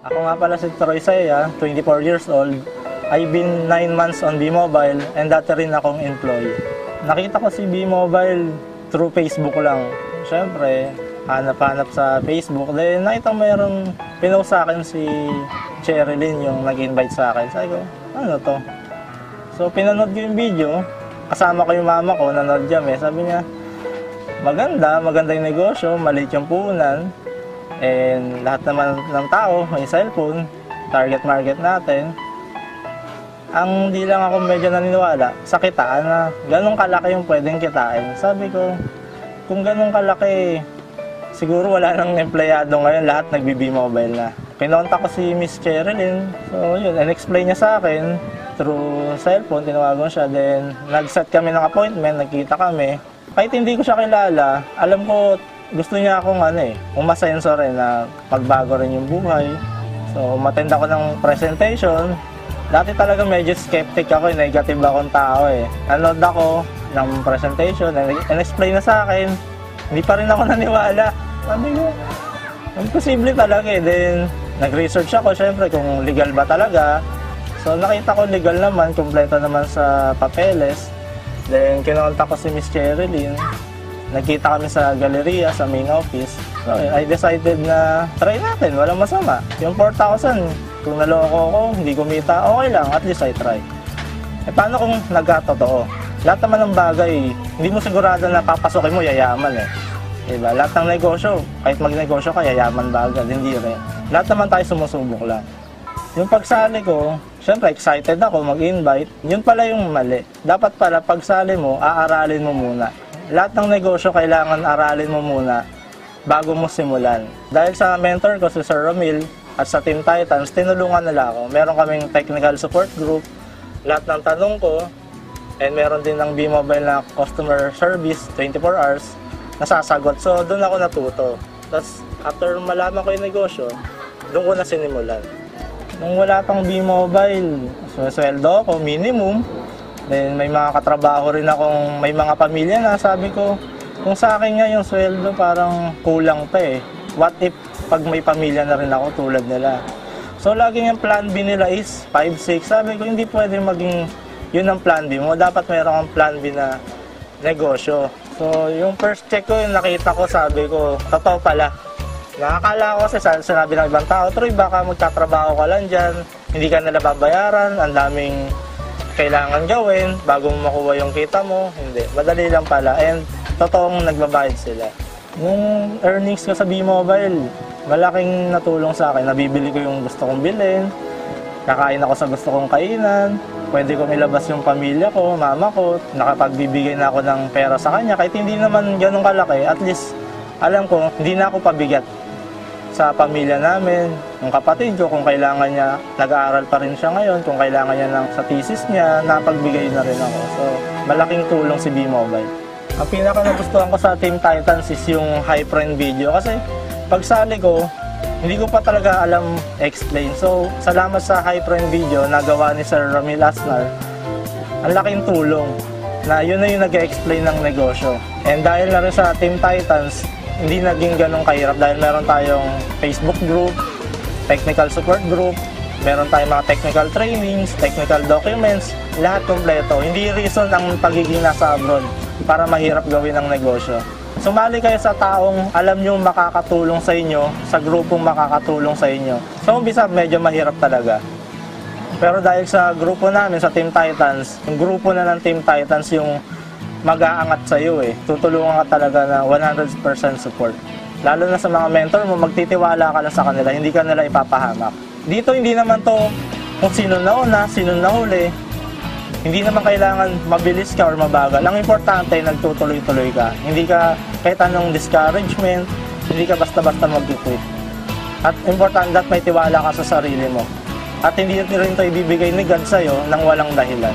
Ako nga pala si Troy Saya, 24 years old. I've been 9 months on B-Mobile and dati rin akong employee. Nakita ko si B-Mobile through Facebook lang. Siyempre, hanap-hanap sa Facebook. Then nakita ko mayroong pinost sa akin si Cherilyn yung nag-invite sa akin. Sabi ko, ano to? So pinanood ko yung video, kasama ko yung mama ko, nanood kami. Sabi niya, maganda yung negosyo, maliit yung puhunan. And lahat naman ng tao may cellphone, target market natin. Ang di lang ako medyo naniniwala sa kitaan na ganun kalaki yung pwedeng kitain. Sabi ko, kung ganun kalaki, siguro wala nang empleyado ngayon, lahat nagbi-B-Mobile na. Pinontak ko si Miss Cherilyn, so yun, and-explain niya sa akin through cellphone, tinawagan siya. Then nag-set kami ng appointment, nagkita kami. Kahit hindi ko siya kilala, alam ko gusto niya akong umasenso rin na magbago rin yung buhay. So, umattend ako ng presentation. Dati talaga medyo skeptic ako, negative akong tao eh. Nanood ako ng presentation, and-explain na sa akin. Hindi pa rin ako naniwala. Sabi ko, imposible talaga eh. Then, nag-research ako, syempre, kung legal ba talaga. So, nakita ko legal naman, kompleto naman sa papeles. Then, kinontak ko si Miss Cherilyn. Nagkita kami sa galleria, sa main office. So, I decided na try natin, walang masama. Yung 4,000, kung naloko ko, hindi kumita, okay lang, at least I try. Eh, paano kung nagkatotoo? Lahat naman ng bagay, hindi mo sigurado na papasukin mo, yayaman eh. Diba? Lahat ng negosyo, kahit magnegosyo ka, yayaman ba agad, hindi rin. Lahat naman tayo sumusubok lang. Yung pagsali ko, syempre excited ako mag-invite. Yun pala yung mali. Dapat pala pagsali mo, aaralin mo muna. Lahat ng negosyo kailangan aralin mo muna bago mo simulan. Dahil sa mentor ko si Sir Romil at sa Team Titans, tinulungan nila ako. Meron kaming technical support group. Lahat ng tanong ko, and meron din ng B-Mobile na customer service 24 hours nasasagot. So doon ako natuto. Tapos after malaman ko yung negosyo, doon ko na sinimulan. Nung wala pang B-Mobile, sweldo ko minimum. Then may mga katrabaho rin akong may mga pamilya na, sabi ko, kung sa akin nga yung sweldo parang kulang pa eh. What if pag may pamilya na rin ako tulad nila? So laging yung plan B nila is 5-6. Sabi ko, hindi pwede maging yun ang plan B mo. Dapat mayroon kang plan B na negosyo. So yung first check ko, yung nakita ko, sabi ko, totoo pala. Nakakala ko kasi sinabi ng ibang tao, Troy, baka magtatrabaho ka lang dyan, hindi ka nila babayaran, ang daming kailangan gawin bago mo makuha yung kita mo. Hindi, madali lang pala, and totoong nagbabayad sila. Yung earnings ko sa B-Mobile, malaking natulong sa akin. Nabibili ko yung gusto kong bilhin, kakain ako sa gusto kong kainan, pwede kong ilabas yung pamilya ko, mama ko, nakapagbibigay na ako ng pera sa kanya. Kahit hindi naman ganun kalaki, at least alam ko, hindi na ako pabigat sa pamilya namin. Yung kapatid ko, kung kailangan niya, nag-aaral pa rin siya ngayon, kung kailangan niya sa thesis niya, napagbigay na rin ako. So, malaking tulong si B-Mobile. Ang pinaka nagustuhan ko sa Team Titans is yung Hypren video kasi pagsali ko, hindi ko pa talaga alam explain. So, salamat sa Hypren video na gawa ni Sir Romil Asnar. Ang laking tulong na yun na yung nag-explain ng negosyo. And dahil na rin sa Team Titans, hindi naging ganun kahirap dahil meron tayong Facebook group, technical support group, meron tayong mga technical trainings, technical documents, lahat kompleto. Hindi reason ang pagiging nasa abroad para mahirap gawin ang negosyo. Sumali kayo sa taong alam nyo makakatulong sa inyo, sa grupong makakatulong sa inyo. So, umpisa medyo mahirap talaga. Pero dahil sa grupo namin, sa Team Titans, yung grupo na ng Team Titans yung mag-aangat sa iyo eh. Tutulungan ka talaga na 100% support. Lalo na sa mga mentor mo, magtitiwala ka lang sa kanila, hindi ka nila ipapahamak. Dito hindi naman to kung sino nauna, sino nahuli. Hindi naman kailangan mabilis ka or mabagal. Ang importante, nagtutuloy-tuloy ka. Hindi ka kahit anong discouragement, hindi ka basta-basta mag-quit. At importante that may tiwala ka sa sarili mo. At hindi rin ito ibibigay ni God sa'yo nang walang dahilan.